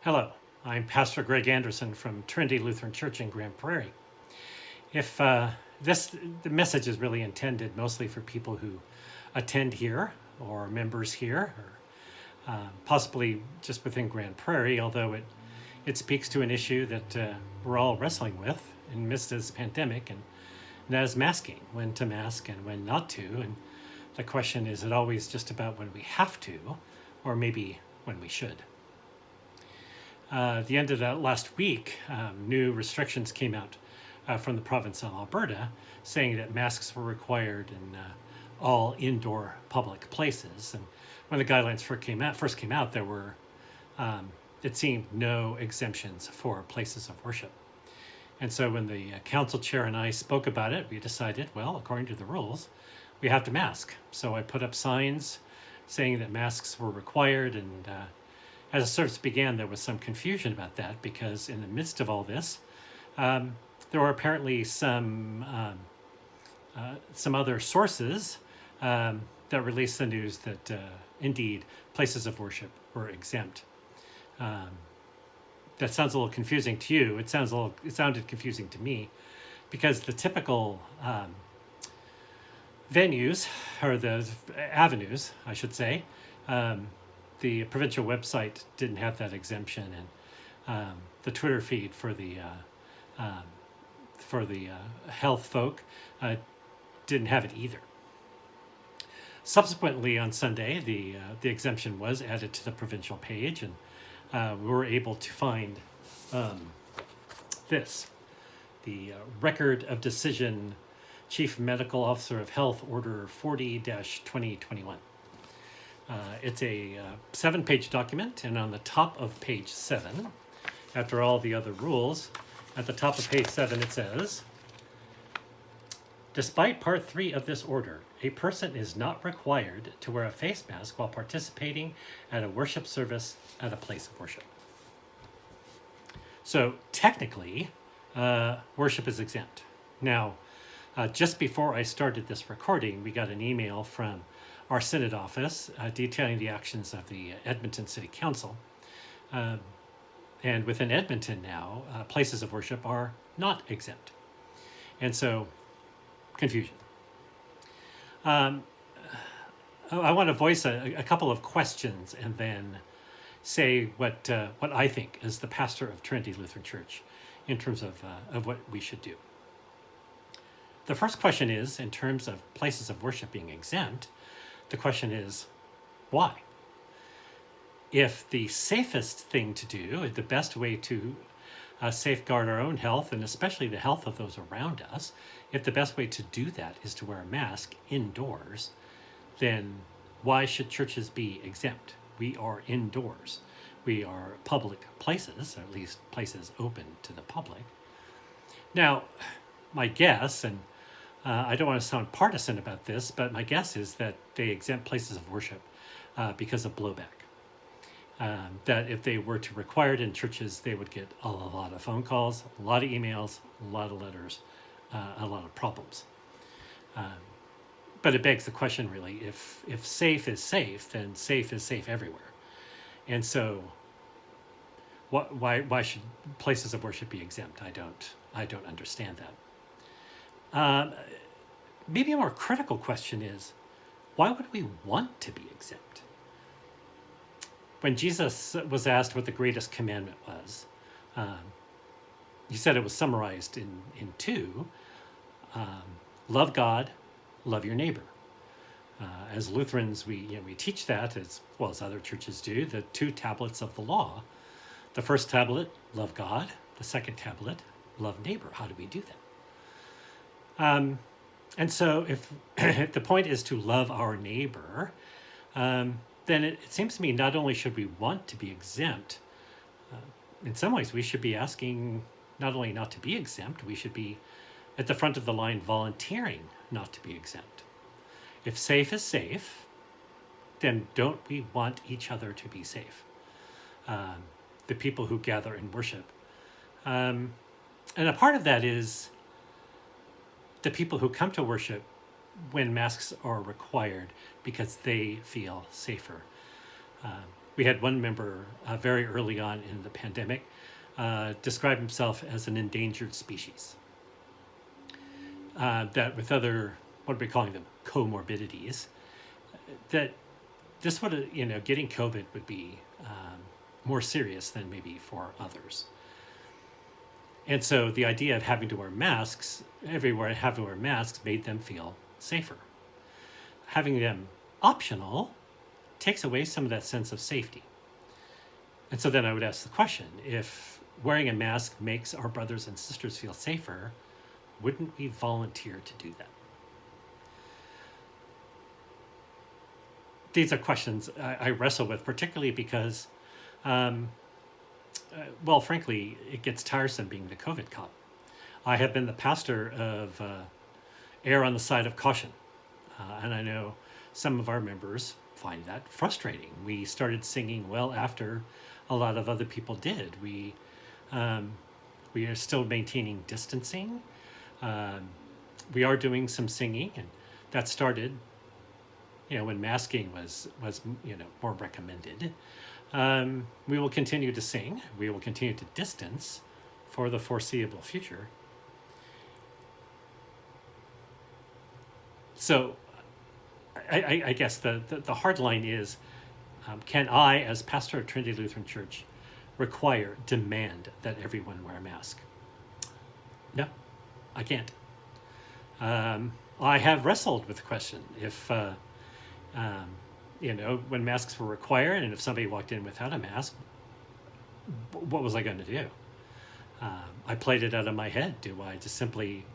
Hello, I'm Pastor Greg Anderson from Trinity Lutheran Church in Grand Prairie. If the message is really intended mostly for people who attend here or members here, or possibly just within Grand Prairie, although it speaks to an issue that we're all wrestling with in the midst of this pandemic, and that is masking, when to mask and when not to. And the question is it always just about when we have to, or maybe when we should? At the end of that last week, new restrictions came out from the province of Alberta saying that masks were required in all indoor public places. And when the guidelines first came out, there were, it seemed, no exemptions for places of worship. And so when the council chair and I spoke about it, we decided, well, according to the rules, we have to mask. So I put up signs saying that masks were required, and as the service began, there was some confusion about that because in the midst of all this, there were apparently some other sources that released the news that indeed places of worship were exempt. That sounds a little confusing to you. It sounded confusing to me because the typical venues, or the avenues, I should say, the provincial website didn't have that exemption, and the Twitter feed for the health folk didn't have it either. Subsequently, on Sunday, the exemption was added to the provincial page, and we were able to find this: the Record of Decision, Chief Medical Officer of Health, Order 40-2021. It's a 7-page document, and on the top of page 7, after all the other rules, at the top of page 7 it says, despite part 3 of this order, a person is not required to wear a face mask while participating at a worship service at a place of worship. So technically, worship is exempt. Now, just before I started this recording, we got an email from our Synod office detailing the actions of the Edmonton City Council. And within Edmonton now, places of worship are not exempt. And so, confusion. I want to voice a couple of questions and then say what I think as the pastor of Trinity Lutheran Church in terms of what we should do. The first question is, in terms of places of worship being exempt, the question is, why? If the safest thing to do, the best way to safeguard our own health, and especially the health of those around us, if the best way to do that is to wear a mask indoors, then why should churches be exempt? We are indoors. We are public places, or at least places open to the public. Now, my guess, and I don't want to sound partisan about this, but my guess is that they exempt places of worship because of blowback. That if they were to require it in churches, they would get a lot of phone calls, a lot of emails, a lot of letters, a lot of problems. But it begs the question, really, if safe is safe, then safe is safe everywhere. And so why should places of worship be exempt? I don't understand that. Maybe a more critical question is, why would we want to be exempt? When Jesus was asked what the greatest commandment was, he said it was summarized in 2, love God, love your neighbor. As Lutherans, we teach that, as well as other churches do, the 2 tablets of the law. The first tablet, love God. The second tablet, love neighbor. How do we do that? And so if the point is to love our neighbor, then it seems to me not only should we want to be exempt, in some ways we should be asking not only not to be exempt, we should be at the front of the line volunteering not to be exempt. If safe is safe, then don't we want each other to be safe? The people who gather and worship. And a part of that is the people who come to worship when masks are required because they feel safer. We had one member very early on in the pandemic describe himself as an endangered species. That with other, what are we calling them, comorbidities, that this would have, getting COVID would be more serious than maybe for others. And so the idea of having to wear masks everywhere, having to wear masks made them feel safer. Having them optional takes away some of that sense of safety. And so then I would ask the question, if wearing a mask makes our brothers and sisters feel safer, wouldn't we volunteer to do that? These are questions I wrestle with, particularly because, well, frankly, it gets tiresome being the COVID cop. I have been the pastor of err on the side of caution. And I know some of our members find that frustrating. We started singing well after a lot of other people did. We are still maintaining distancing. We are doing some singing, and that started, when masking was more recommended. We will continue to sing. We will continue to distance for the foreseeable future. So I guess the hard line is, can I, as pastor of Trinity Lutheran Church, demand that everyone wear a mask? No, I can't. I have wrestled with the question if, when masks were required and if somebody walked in without a mask, what was I going to do? I played it out of my head. Do I just simply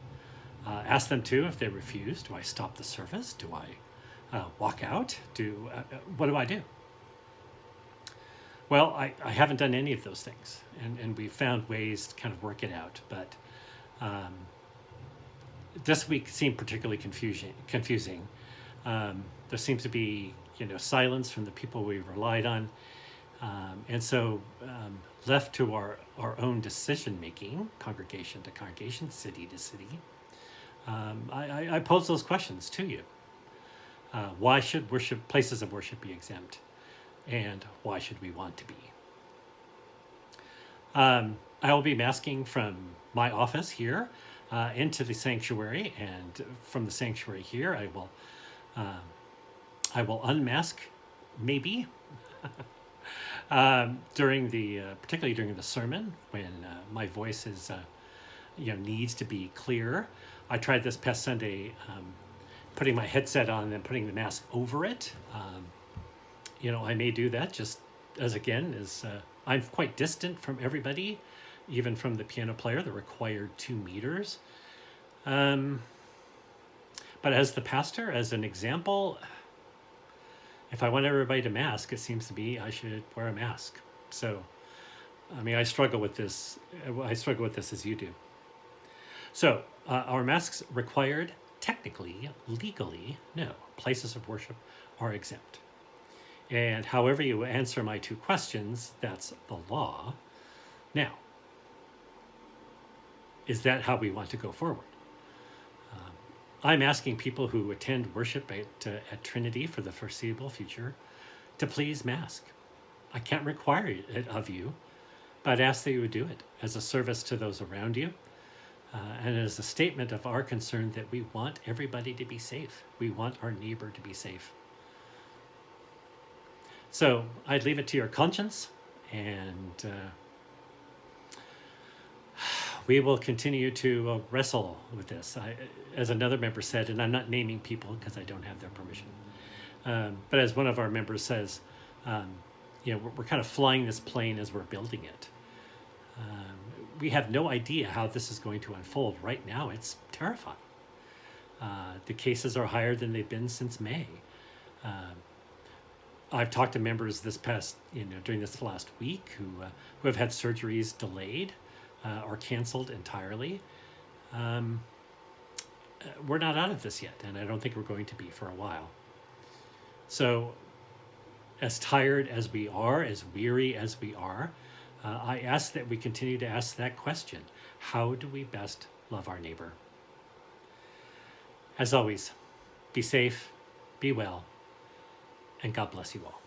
ask them to if they refuse? Do I stop the service? Do I walk out? What do I do? Well, I haven't done any of those things, and we've found ways to kind of work it out. But this week seemed particularly confusing. There seems to be, silence from the people we relied on, and so left to our own decision making, congregation to congregation, city to city. I pose those questions to you. Why should places of worship be exempt? And why should we want to be? I will be masking from my office here into the sanctuary, and from the sanctuary here, I will unmask, maybe, particularly during the sermon when my voice is, needs to be clear. I tried this past Sunday, putting my headset on and then putting the mask over it. I may do that just as I'm quite distant from everybody, even from the piano player, the required 2 meters. But as the pastor, as an example, if I want everybody to mask, it seems to be I should wear a mask. So, I struggle with this. I struggle with this as you do. So, are masks required? Technically, legally, no. Places of worship are exempt. And however you answer my 2 questions, that's the law. Now, is that how we want to go forward? I'm asking people who attend worship at Trinity for the foreseeable future to please mask. I can't require it of you, but I'd ask that you would do it as a service to those around you, and as a statement of our concern that we want everybody to be safe. We want our neighbor to be safe. So I'd leave it to your conscience, and we will continue to wrestle with this. As another member said, and I'm not naming people because I don't have their permission, but as one of our members says, we're kind of flying this plane as we're building it. We have no idea how this is going to unfold. Right now, it's terrifying. The cases are higher than they've been since May. I've talked to members during this last week who have had surgeries delayed or canceled entirely. We're not out of this yet, and I don't think we're going to be for a while. So, as tired as we are, as weary as we are, I ask that we continue to ask that question: how do we best love our neighbor? As always, be safe, be well, and God bless you all.